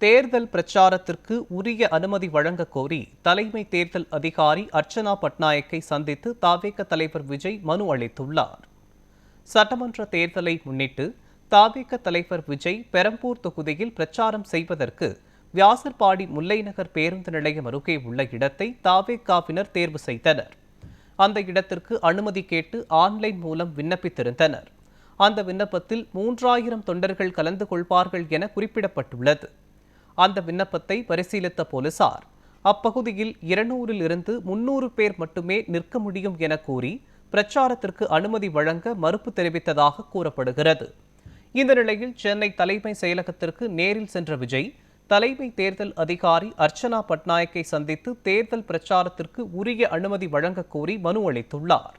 தேர்தல் பிரச்சாரத்திற்கு உரிய அனுமதி வழங்க கோரி தலைமை தேர்தல் அதிகாரி அர்ச்சனா பட்நாயக்கை சந்தித்து தவேக தலைவர் விஜய் மனு அளித்துள்ளார். சட்டமன்ற தேர்தலை முன்னிட்டு தவேக தலைவர் விஜய் பெரம்பூர் தொகுதியில் பிரச்சாரம் செய்வதற்கு வியாசர்பாடி முல்லைநகர் பேருந்து நிலையம் அருகே உள்ள இடத்தை தவேகவினர் தேர்வு செய்தனர். அந்த இடத்திற்கு அனுமதி கேட்டு ஆன்லைன் மூலம் விண்ணப்பித்திருந்தனர். அந்த விண்ணப்பத்தில் 3000 தொண்டர்கள் கலந்து கொள்வார்கள் என குறிப்பிடப்பட்டுள்ளது. அந்த விண்ணப்பத்தை பரிசீலித்த போலீசார் அப்பகுதியில் 200 இருந்து 300 பேர் மட்டுமே நிற்க முடியும் என கூறி பிரச்சாரத்திற்கு அனுமதி வழங்க மறுப்பு தெரிவித்ததாக கூறப்படுகிறது. இந்த நிலையில் சென்னை தலைமை செயலகத்திற்கு நேரில் சென்ற விஜய் தலைமை தேர்தல் அதிகாரி அர்ச்சனா பட்நாயக்கை சந்தித்து தேர்தல் பிரச்சாரத்திற்கு உரிய அனுமதி வழங்க கோரி மனு அளித்துள்ளார்.